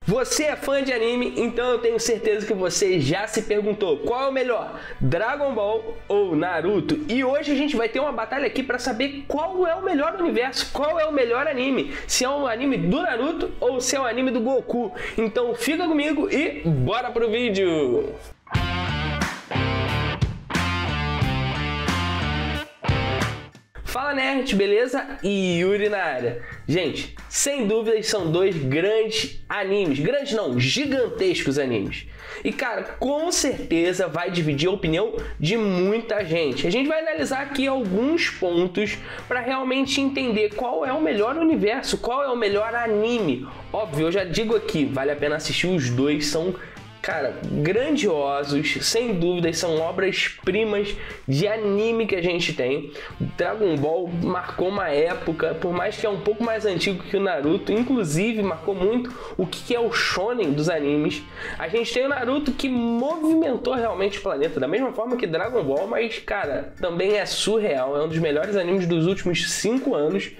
Você é fã de anime, então eu tenho certeza que você já se perguntou qual é o melhor, Dragon Ball ou Naruto? E hoje a gente vai ter uma batalha aqui para saber qual é o melhor universo, qual é o melhor anime, se é um anime do Naruto ou se é um anime do Goku. Então fica comigo e bora pro vídeo! Fala nerds, beleza? E Yuri na área. Gente, sem dúvidas são dois grandes animes, grandes não, gigantescos animes. E cara, com certeza vai dividir a opinião de muita gente. A gente vai analisar aqui alguns pontos para realmente entender qual é o melhor universo, qual é o melhor anime. Óbvio, eu já digo aqui, vale a pena assistir os dois, são... cara, grandiosos, sem dúvidas, são obras-primas de anime que a gente tem. Dragon Ball marcou uma época, por mais que é um pouco mais antigo que o Naruto, inclusive marcou muito o que é o shonen dos animes. A gente tem o Naruto que movimentou realmente o planeta, da mesma forma que Dragon Ball, mas, cara, também é surreal, é um dos melhores animes dos últimos 5 anos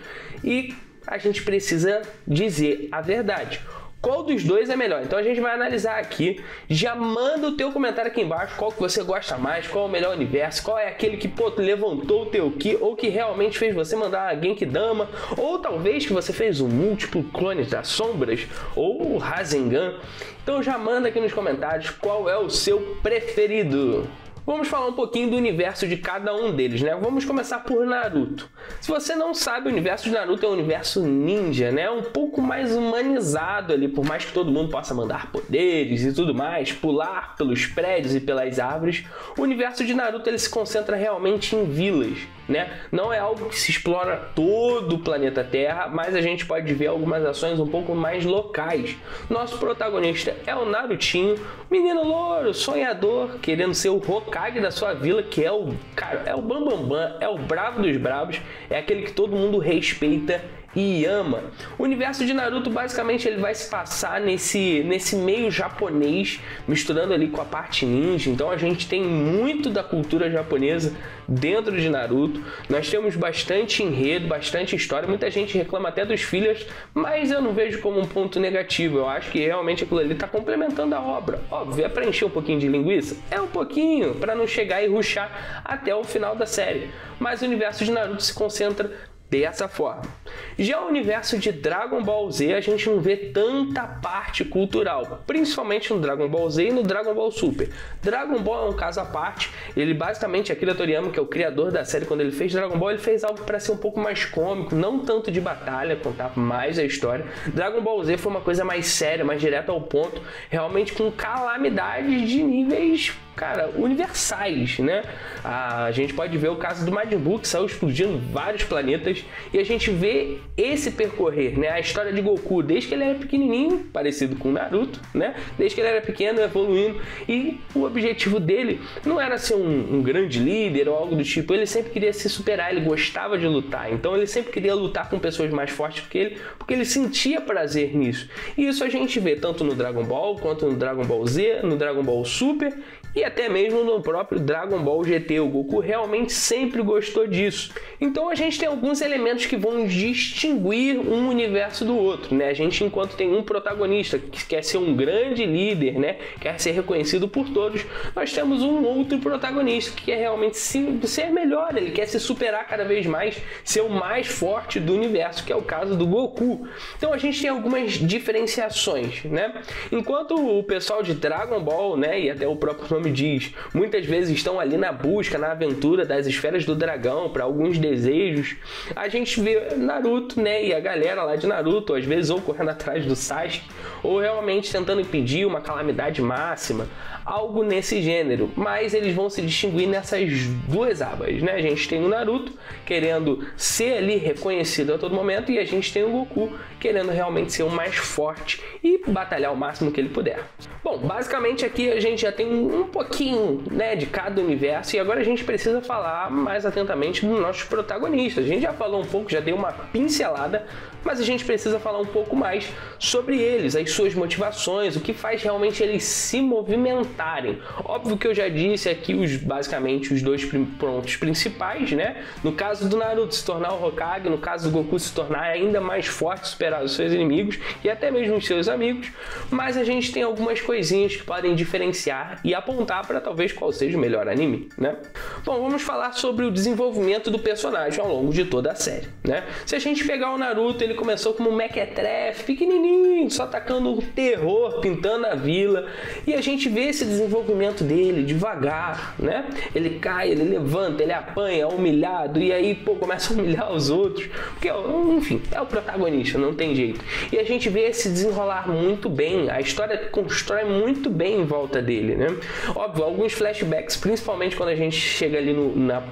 e a gente precisa dizer a verdade. Qual dos dois é melhor? Então a gente vai analisar aqui. Já manda o teu comentário aqui embaixo, qual que você gosta mais, qual é o melhor universo, qual é aquele que levantou o teu ki, ou que realmente fez você mandar a Genkidama, ou talvez que você fez um múltiplo clones das sombras, ou o Rasengan. Então já manda aqui nos comentários qual é o seu preferido. Vamos falar um pouquinho do universo de cada um deles, né? Vamos começar por Naruto. Se você não sabe, o universo de Naruto é um universo ninja, né? Um pouco mais humanizado ali, por mais que todo mundo possa mandar poderes e tudo mais, pular pelos prédios e pelas árvores, o universo de Naruto ele se concentra realmente em vilas, né? Não é algo que se explora todo o planeta Terra, mas a gente pode ver algumas ações um pouco mais locais. Nosso protagonista é o Narutinho, menino louro, sonhador, querendo ser o Hokage da sua vila, que é o cara, é o bambambam, é o bravo dos bravos, é aquele que todo mundo respeita e ama. O universo de Naruto basicamente ele vai se passar nesse meio japonês, misturando ali com a parte ninja. Então a gente tem muito da cultura japonesa dentro de Naruto. Nós temos bastante enredo, bastante história. Muita gente reclama até dos fillers, mas eu não vejo como um ponto negativo. Eu acho que realmente aquilo ali está complementando a obra. Óbvio, é para encher um pouquinho de linguiça? É um pouquinho, para não chegar e rushar até o final da série. Mas o universo de Naruto se concentra dessa forma. Já o universo de Dragon Ball Z, a gente não vê tanta parte cultural, principalmente no Dragon Ball Z e no Dragon Ball Super. Dragon Ball é um caso à parte, ele basicamente, Akira Toriyama, que é o criador da série, quando ele fez Dragon Ball, ele fez algo para ser um pouco mais cômico, não tanto de batalha, contar mais a história. Dragon Ball Z foi uma coisa mais séria, mais direta ao ponto, realmente com calamidades de níveis, cara, universais, né? A gente pode ver o caso do Majin Buu, que saiu explodindo vários planetas, e a gente vê esse percorrer, né? A história de Goku, desde que ele era pequenininho, parecido com o Naruto, né? Desde que ele era pequeno, evoluindo, e o objetivo dele não era ser um grande líder ou algo do tipo, ele sempre queria se superar, ele gostava de lutar, então ele sempre queria lutar com pessoas mais fortes que ele, porque ele sentia prazer nisso. E isso a gente vê tanto no Dragon Ball, quanto no Dragon Ball Z, no Dragon Ball Super, e até mesmo no próprio Dragon Ball GT. O Goku realmente sempre gostou disso. Então a gente tem alguns elementos que vão distinguir um universo do outro, né? A gente, enquanto tem um protagonista que quer ser um grande líder, né? Quer ser reconhecido por todos, nós temos um outro protagonista que quer realmente ser melhor, ele quer se superar cada vez mais, ser o mais forte do universo, que é o caso do Goku. Então a gente tem algumas diferenciações, né? Enquanto o pessoal de Dragon Ball, né, e até o próprio nome diz, muitas vezes estão ali na busca, na aventura das esferas do dragão para alguns desejos, a gente vê Naruto, né, e a galera lá de Naruto, às vezes ou correndo atrás do Sasuke, ou realmente tentando impedir uma calamidade máxima, algo nesse gênero, mas eles vão se distinguir nessas duas abas, né? A gente tem o Naruto querendo ser ali reconhecido a todo momento, e a gente tem o Goku querendo realmente ser o mais forte e batalhar o máximo que ele puder. Bom, basicamente aqui a gente já tem um pouquinho, né, de cada universo, e agora a gente precisa falar mais atentamente dos nossos protagonistas. A gente já falou um pouco, já deu uma pincelada, mas a gente precisa falar um pouco mais sobre eles, as suas motivações, o que faz realmente eles se movimentarem. Óbvio que eu já disse aqui basicamente os dois pontos principais, né? No caso do Naruto se tornar o Hokage, no caso do Goku se tornar ainda mais forte, superar os seus inimigos e até mesmo os seus amigos, mas a gente tem algumas coisinhas que podem diferenciar e apontar para talvez qual seja o melhor anime, né? Bom, vamos falar sobre o desenvolvimento do personagem ao longo de toda a série, né? Se a gente pegar o Naruto, ele começou como um mequetrefe, pequenininho, só atacando o terror, pintando a vila, e a gente vê esse desenvolvimento dele devagar, né? Ele cai, ele levanta, ele apanha, é humilhado, e aí, pô, começa a humilhar os outros, porque, enfim, é o protagonista, não tem jeito. E a gente vê esse desenrolar muito bem, a história constrói muito bem em volta dele, né? Óbvio, alguns flashbacks, principalmente quando a gente chega ali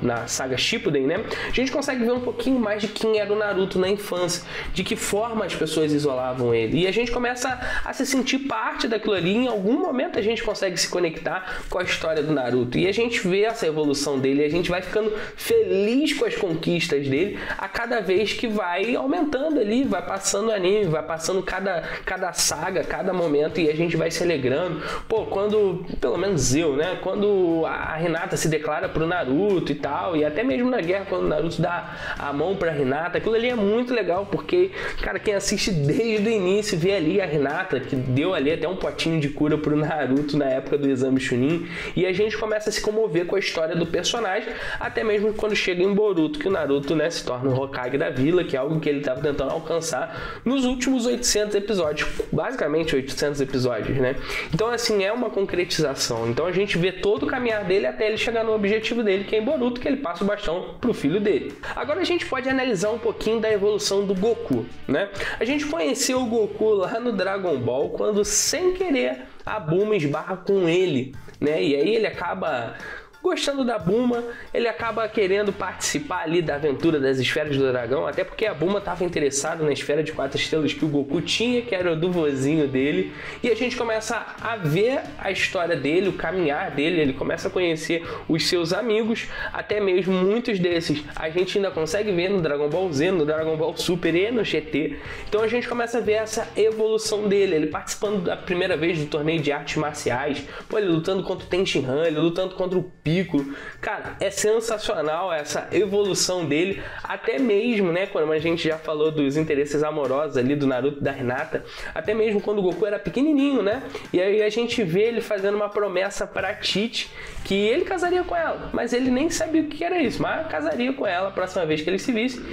na saga Shippuden, né? A gente consegue ver um pouquinho mais de quem era o Naruto na infância, de que forma as pessoas isolavam ele. E a gente começa a se sentir parte daquilo ali. Em algum momento a gente consegue se conectar com a história do Naruto. E a gente vê essa evolução dele, a gente vai ficando feliz com as conquistas dele a cada vez que vai aumentando ali, vai passando o anime, vai passando cada saga, cada momento, e a gente vai se alegrando. Pô, quando, pelo menos eu, né? Quando a Hinata se declara pro Naruto e tal, e até mesmo na guerra, quando o Naruto dá a mão pra Hinata, aquilo ali é muito legal, porque, cara, quem assiste desde o início vê ali a Hinata, que deu ali até um potinho de cura pro Naruto na época do exame Chunin, e a gente começa a se comover com a história do personagem, até mesmo quando chega em Boruto, que o Naruto, né, se torna o Hokage da vila, que é algo que ele estava tentando alcançar nos últimos 800 episódios, basicamente 800 episódios, né? Então, assim, é uma concretização. Então a gente vê todo o caminhar dele até ele chegar no objetivo dele, que é em Boruto, que ele passa o bastão pro filho dele. Agora a gente pode analisar um pouquinho da evolução do Goku, né? A gente conheceu o Goku lá no Dragon Ball quando, sem querer, a Bulma esbarra com ele, né? E aí ele acaba gostando da Bulma, ele acaba querendo participar ali da aventura das esferas do dragão, até porque a Bulma estava interessada na esfera de 4 estrelas que o Goku tinha, que era do vozinho dele, e a gente começa a ver a história dele, o caminhar dele, ele começa a conhecer os seus amigos, até mesmo muitos desses a gente ainda consegue ver no Dragon Ball Z, no Dragon Ball Super e no GT. Então a gente começa a ver essa evolução dele, ele participando da primeira vez do torneio de artes marciais, pô, ele lutando contra o Tenshinhan, ele lutando contra o Piccolo. Cara, é sensacional essa evolução dele, até mesmo, né, quando a gente já falou dos interesses amorosos ali do Naruto e da Hinata, até mesmo quando o Goku era pequenininho, né, e aí a gente vê ele fazendo uma promessa para Tite, que ele casaria com ela, mas ele nem sabia o que era isso, mas casaria com ela a próxima vez que ele se visse.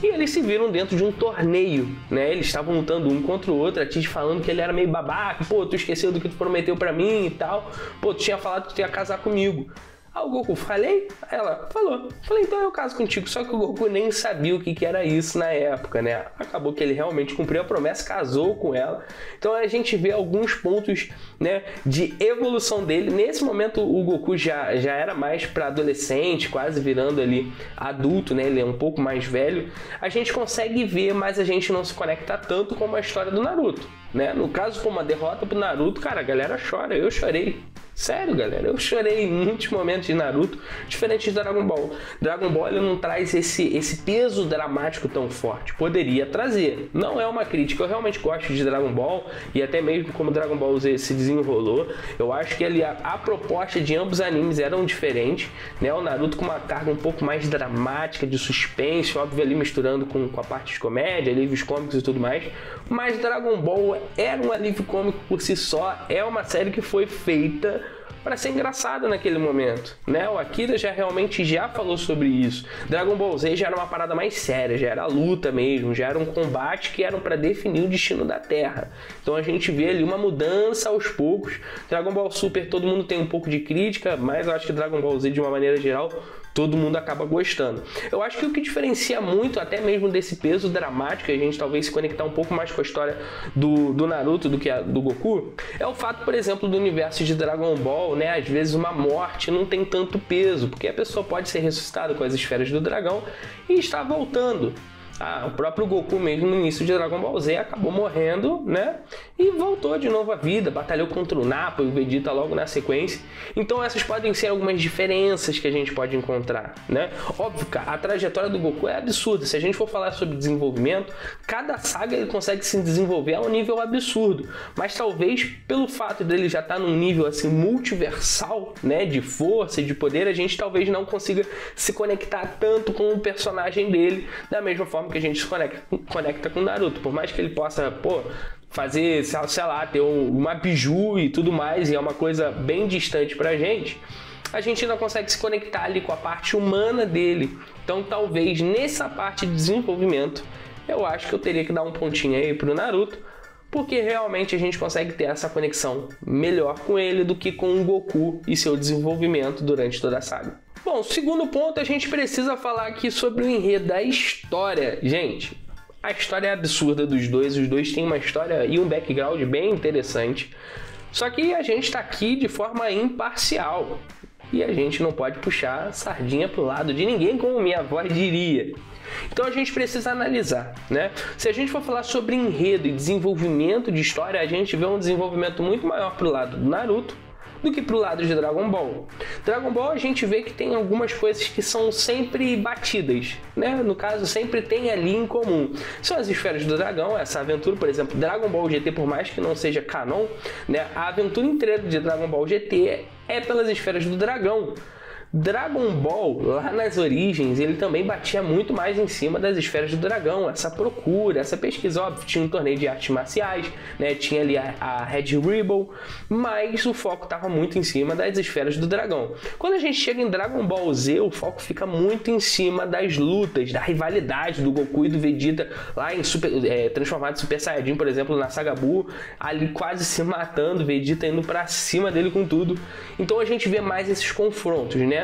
E eles se viram dentro de um torneio, né? Eles estavam lutando um contra o outro, a Tite falando que ele era meio babaca, pô, tu esqueceu do que tu prometeu pra mim e tal, pô, tu tinha falado que tu ia casar comigo. Ah, o Goku, falei? Ela falou. Falei, então eu caso contigo. Só que o Goku nem sabia o que era isso na época, né? Acabou que ele realmente cumpriu a promessa, casou com ela. Então a gente vê alguns pontos, né, de evolução dele. Nesse momento o Goku já era mais para adolescente, quase virando ali adulto, né? Ele é um pouco mais velho. A gente consegue ver, mas a gente não se conecta tanto com a história do Naruto, né? No caso, uma derrota pro Naruto, cara, a galera chora. Eu chorei. Sério, galera, eu chorei em muitos momentos de Naruto, diferente de Dragon Ball. Dragon Ball ele não traz esse peso dramático tão forte. Poderia trazer. Não é uma crítica. Eu realmente gosto de Dragon Ball e até mesmo como Dragon Ball Z se desenrolou. Eu acho que ali a proposta de ambos animes eram diferentes, né? O Naruto com uma carga um pouco mais dramática, de suspense, óbvio ali misturando com a parte de comédia, alívios cômicos e tudo mais. Mas Dragon Ball era um alívio cômico por si só. É uma série que foi feita para ser engraçado naquele momento, né? O Akira realmente falou sobre isso. Dragon Ball Z já era uma parada mais séria, já era luta mesmo, já era um combate que eram para definir o destino da Terra. Então a gente vê ali uma mudança aos poucos. Dragon Ball Super todo mundo tem um pouco de crítica, mas eu acho que Dragon Ball Z de uma maneira geral todo mundo acaba gostando. Eu acho que o que diferencia muito até mesmo desse peso dramático, a gente talvez se conectar um pouco mais com a história do Naruto do que a do Goku, é o fato, por exemplo, do universo de Dragon Ball, né? Às vezes uma morte não tem tanto peso, porque a pessoa pode ser ressuscitada com as esferas do dragão e está voltando. O próprio Goku mesmo no início de Dragon Ball Z acabou morrendo, né? E voltou de novo à vida, batalhou contra o Nappa e o Vegeta logo na sequência. Então essas podem ser algumas diferenças que a gente pode encontrar, né? Óbvio que a trajetória do Goku é absurda. Se a gente for falar sobre desenvolvimento, cada saga ele consegue se desenvolver a um nível absurdo. Mas talvez pelo fato dele já estar num nível assim multiversal, né? De força e de poder, a gente talvez não consiga se conectar tanto com o personagem dele da mesma forma que a gente se conecta com o Naruto. Por mais que ele possa, fazer, sei lá, ter uma biju e tudo mais, e é uma coisa bem distante pra gente, a gente ainda consegue se conectar ali com a parte humana dele. Então talvez nessa parte de desenvolvimento, eu acho que eu teria que dar um pontinho aí pro Naruto, porque realmente a gente consegue ter essa conexão melhor com ele do que com o Goku e seu desenvolvimento durante toda a saga. Bom, segundo ponto, a gente precisa falar aqui sobre o enredo da história. Gente, a história é absurda dos dois, os dois têm uma história e um background bem interessante. Só que a gente está aqui de forma imparcial e a gente não pode puxar sardinha pro lado de ninguém, como minha avó diria. Então a gente precisa analisar, né? Se a gente for falar sobre enredo e desenvolvimento de história, a gente vê um desenvolvimento muito maior pro lado do Naruto do que pro lado de Dragon Ball. Dragon Ball a gente vê que tem algumas coisas que são sempre batidas, né? No caso, sempre tem ali em comum. São as esferas do dragão, essa aventura, por exemplo, Dragon Ball GT, por mais que não seja canon, né? A aventura inteira de Dragon Ball GT é pelas esferas do dragão. Dragon Ball, lá nas origens, ele também batia muito mais em cima das esferas do dragão, essa procura, essa pesquisa. Óbvio, tinha um torneio de artes marciais, né? Tinha ali a Red Ribbon, mas o foco estava muito em cima das esferas do dragão. Quando a gente chega em Dragon Ball Z, o foco fica muito em cima das lutas, da rivalidade do Goku e do Vegeta lá em transformado em Super Saiyajin, por exemplo, na Saga Buu, ali quase se matando, Vegeta indo pra cima dele com tudo. Então a gente vê mais esses confrontos, né?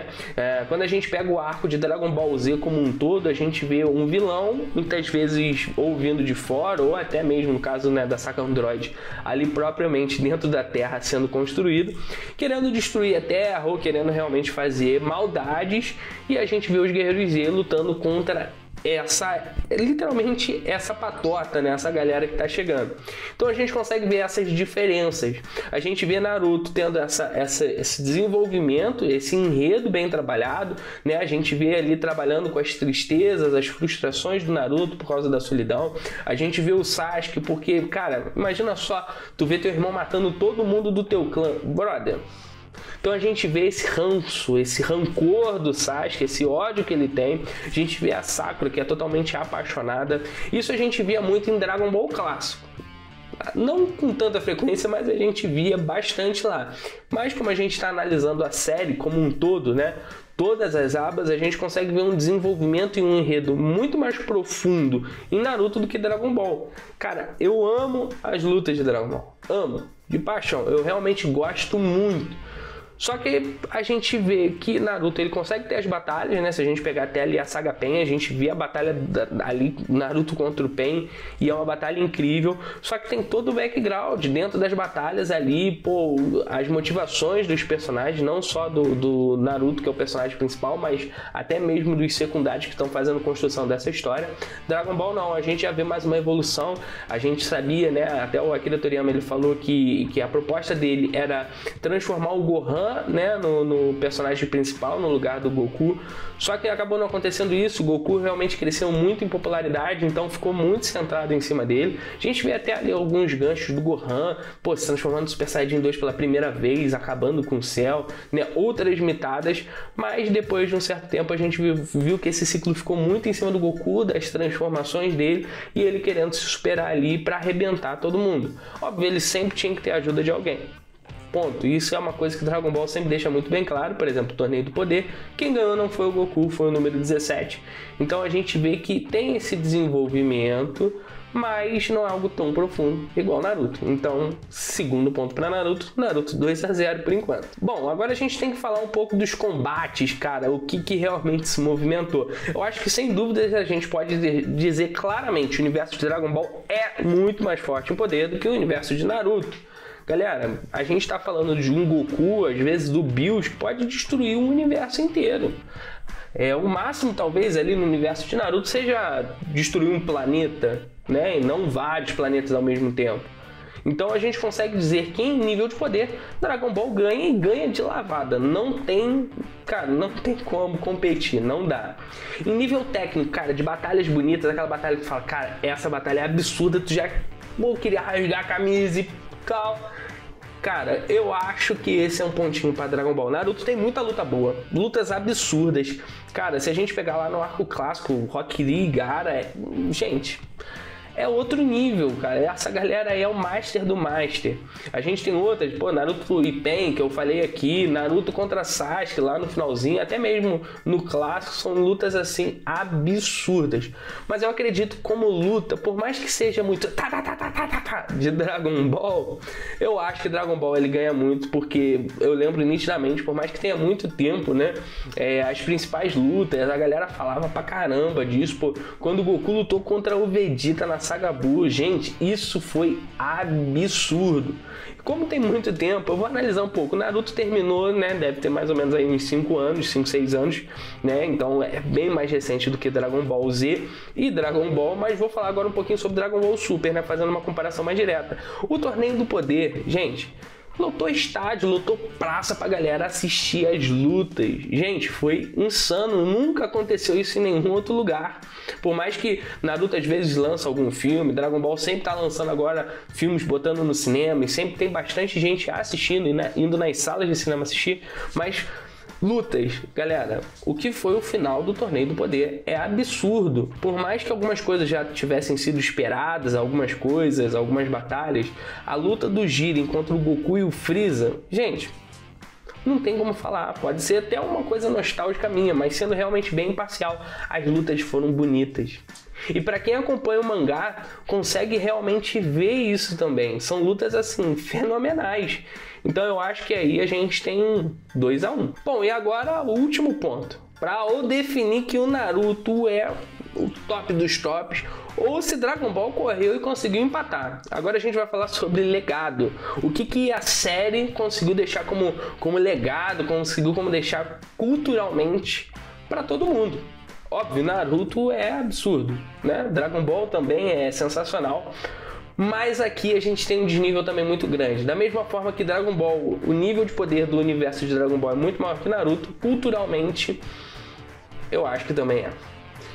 Quando a gente pega o arco de Dragon Ball Z como um todo, a gente vê um vilão, muitas vezes ou vindo de fora, ou até mesmo no caso, né, da Saga Android, ali propriamente dentro da Terra sendo construído, querendo destruir a Terra ou querendo realmente fazer maldades, e a gente vê os Guerreiros Z lutando contra literalmente essa patota, né? Essa galera que tá chegando. Então a gente consegue ver essas diferenças. A gente vê Naruto tendo esse desenvolvimento, esse enredo bem trabalhado, né? A gente vê ali trabalhando com as tristezas, as frustrações do Naruto por causa da solidão. A gente vê o Sasuke porque, cara, imagina só, tu vê teu irmão matando todo mundo do teu clã, brother. Então a gente vê esse ranço, esse rancor do Sasuke, esse ódio que ele tem. A gente vê a Sakura, que é totalmente apaixonada. Isso a gente via muito em Dragon Ball clássico. Não com tanta frequência, mas a gente via bastante lá. Mas como a gente está analisando a série como um todo, né? Todas as abas, a gente consegue ver um desenvolvimento e um enredo muito mais profundo em Naruto do que Dragon Ball. Cara, eu amo as lutas de Dragon Ball. Amo, de paixão. Eu realmente gosto muito. Só que a gente vê que Naruto ele consegue ter as batalhas, né? Se a gente pegar até ali a Saga Pain, a gente vê a batalha ali, Naruto contra o Pain, e é uma batalha incrível. Só que tem todo o background dentro das batalhas ali, as motivações dos personagens, não só do Naruto, que é o personagem principal, mas até mesmo dos secundários que estão fazendo construção dessa história. Dragon Ball não, a gente já vê mais uma evolução. A gente sabia, né? Até o Akira Toriyama ele falou que a proposta dele era transformar o Gohan, né, no personagem principal, no lugar do Goku. Só que acabou não acontecendo isso. O Goku realmente cresceu muito em popularidade, então ficou muito centrado em cima dele. A gente vê até ali alguns ganchos do Gohan, se transformando no Super Saiyajin 2 pela primeira vez, acabando com o Cell, né, outras mitadas, mas depois de um certo tempo a gente viu que esse ciclo ficou muito em cima do Goku, das transformações dele, e ele querendo se superar ali para arrebentar todo mundo. Óbvio, ele sempre tinha que ter a ajuda de alguém. Ponto. Isso é uma coisa que Dragon Ball sempre deixa muito bem claro. Por exemplo, o Torneio do Poder, quem ganhou não foi o Goku, foi o número 17. Então a gente vê que tem esse desenvolvimento, mas não é algo tão profundo igual Naruto. Então, segundo ponto para Naruto 2-0 por enquanto. Bom, agora a gente tem que falar um pouco dos combates, cara, o que realmente se movimentou. Eu acho que sem dúvidas a gente pode dizer claramente, o universo de Dragon Ball é muito mais forte em poder do que o universo de Naruto. Galera, a gente está falando de um Goku, às vezes do Bills, que pode destruir um universo inteiro. O máximo, talvez, ali no universo de Naruto seja destruir um planeta, né? E não vários planetas ao mesmo tempo. Então a gente consegue dizer que em nível de poder, Dragon Ball ganha e ganha de lavada. Não tem, cara, não tem como competir, não dá. Em nível técnico, cara, de batalhas bonitas, aquela batalha que tu fala, cara, essa batalha é absurda, tu já queria rasgar a camisa e tal. Cara, eu acho que esse é um pontinho para Dragon Ball. Naruto tem muita luta boa, lutas absurdas. Cara, se a gente pegar lá no arco clássico, Rock Lee, Gaara, gente, é outro nível, cara. Essa galera aí é o master do master. A gente tem outras, pô, Naruto e Pen, que eu falei aqui, Naruto contra Sasuke lá no finalzinho, até mesmo no clássico, são lutas assim absurdas. Mas eu acredito como luta, por mais que seja muito de Dragon Ball, eu acho que Dragon Ball ele ganha muito, porque eu lembro nitidamente, por mais que tenha muito tempo, né, as principais lutas, a galera falava pra caramba disso, pô, quando o Goku lutou contra o Vegeta na Saga Buu, gente, isso foi absurdo. Como tem muito tempo, eu vou analisar um pouco. Naruto terminou, né, deve ter mais ou menos aí uns 5 anos, 5, 6 anos, né, então é bem mais recente do que Dragon Ball Z e Dragon Ball, mas vou falar agora um pouquinho sobre Dragon Ball Super, né, fazendo uma comparação mais direta. O Torneio do Poder, gente, lotou estádio, lotou praça pra galera assistir as lutas. Gente, foi insano. Nunca aconteceu isso em nenhum outro lugar. Por mais que Naruto às vezes lança algum filme, Dragon Ball sempre tá lançando agora filmes, botando no cinema, e sempre tem bastante gente assistindo, né, indo nas salas de cinema assistir, mas lutas, galera, o que foi o final do Torneio do Poder é absurdo. Por mais que algumas coisas já tivessem sido esperadas, algumas coisas, algumas batalhas, a luta do Jiren contra o Goku e o Freeza, gente, não tem como falar. Pode ser até uma coisa nostálgica minha, mas sendo realmente bem imparcial, as lutas foram bonitas. E para quem acompanha o mangá, consegue realmente ver isso também. São lutas assim, fenomenais. Então eu acho que aí a gente tem 2-1. Bom, e agora o último ponto. Para ou definir que o Naruto é o top dos tops, ou se Dragon Ball correu e conseguiu empatar. Agora a gente vai falar sobre legado. O que a série conseguiu deixar como legado, conseguiu como deixar culturalmente para todo mundo. Óbvio, Naruto é absurdo, né? Dragon Ball também é sensacional. Mas aqui a gente tem um desnível também muito grande. Da mesma forma que Dragon Ball, o nível de poder do universo de Dragon Ball é muito maior que Naruto, culturalmente, eu acho que também é.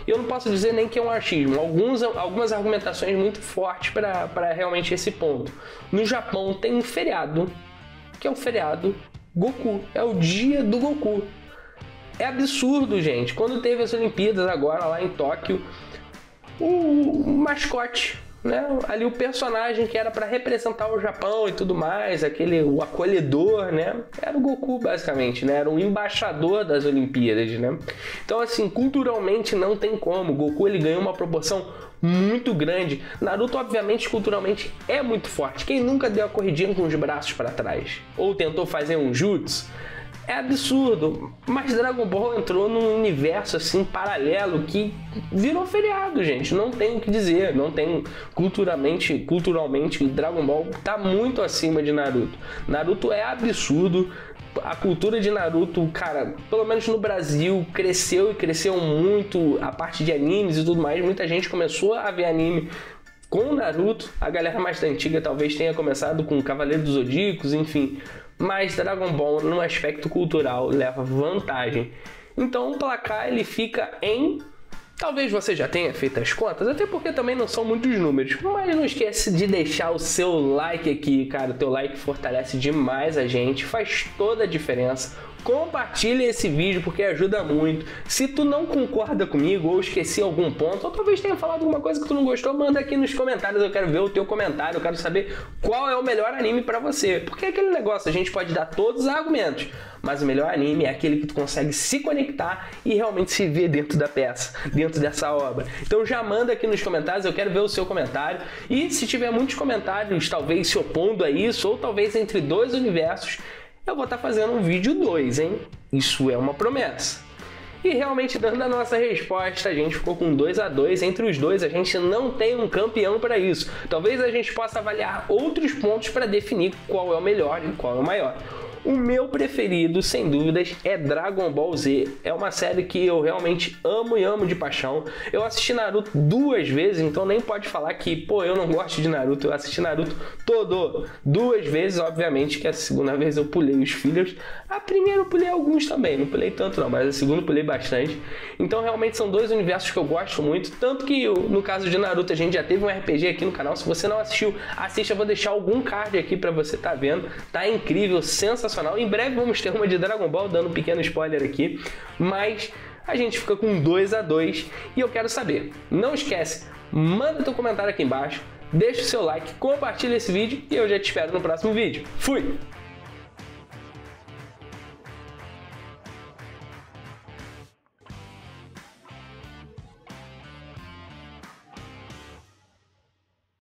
Eu não posso dizer nem que é um achismo. Algumas argumentações muito fortes para realmente esse ponto. No Japão tem um feriado, que é o feriado Goku. É o dia do Goku. É absurdo, gente. Quando teve as Olimpíadas agora lá em Tóquio, o mascote, né, ali o personagem que era para representar o Japão e tudo mais, o acolhedor, né, era o Goku basicamente, né, era o embaixador das Olimpíadas, né. Então assim, culturalmente não tem como. O Goku ele ganhou uma proporção muito grande. Naruto obviamente culturalmente é muito forte. Quem nunca deu a corridinha com os braços para trás ou tentou fazer um jutsu, é absurdo, mas Dragon Ball entrou num universo assim paralelo que virou feriado, gente. Não tem o que dizer, não tem culturalmente Dragon Ball tá muito acima de Naruto. Naruto é absurdo. A cultura de Naruto, cara, pelo menos no Brasil, cresceu e cresceu muito. A parte de animes e tudo mais, muita gente começou a ver anime com o Naruto. A galera mais antiga talvez tenha começado com Cavaleiro dos Zodíacos, enfim. Mas Dragon Ball, no aspecto cultural, leva vantagem. Então o placar ele fica em... Talvez você já tenha feito as contas, até porque também não são muitos números. Mas não esquece de deixar o seu like aqui, cara. O teu like fortalece demais a gente, faz toda a diferença. Compartilha esse vídeo porque ajuda muito. Se tu não concorda comigo ou esqueci algum ponto, ou talvez tenha falado alguma coisa que tu não gostou, manda aqui nos comentários. Eu quero ver o teu comentário, eu quero saber qual é o melhor anime pra você. Porque é aquele negócio, a gente pode dar todos os argumentos, mas o melhor anime é aquele que tu consegue se conectar e realmente se ver dentro da peça, dentro dessa obra. Então já manda aqui nos comentários, eu quero ver o seu comentário. E se tiver muitos comentários, talvez se opondo a isso, ou talvez entre dois universos, eu vou estar fazendo um vídeo 2, hein? Isso é uma promessa. E realmente, dando a nossa resposta, a gente ficou com 2-2. Entre os dois, a gente não tem um campeão para isso. Talvez a gente possa avaliar outros pontos para definir qual é o melhor e qual é o maior. O meu preferido, sem dúvidas, é Dragon Ball Z. É uma série que eu realmente amo e amo de paixão. Eu assisti Naruto 2 vezes, então nem pode falar que, pô, eu não gosto de Naruto. Eu assisti Naruto todo 2 vezes, obviamente que a segunda vez eu pulei os fillers. A primeira eu pulei alguns também, não pulei tanto não, mas a segunda eu pulei bastante. Então realmente são dois universos que eu gosto muito, tanto que no caso de Naruto a gente já teve um RPG aqui no canal. Se você não assistiu, assista, eu vou deixar algum card aqui pra você tá vendo. Tá incrível, sensacional. Em breve vamos ter uma de Dragon Ball, dando um pequeno spoiler aqui, mas a gente fica com 2-2 e eu quero saber, não esquece, manda teu comentário aqui embaixo, deixa o seu like, compartilha esse vídeo e eu já te espero no próximo vídeo. Fui!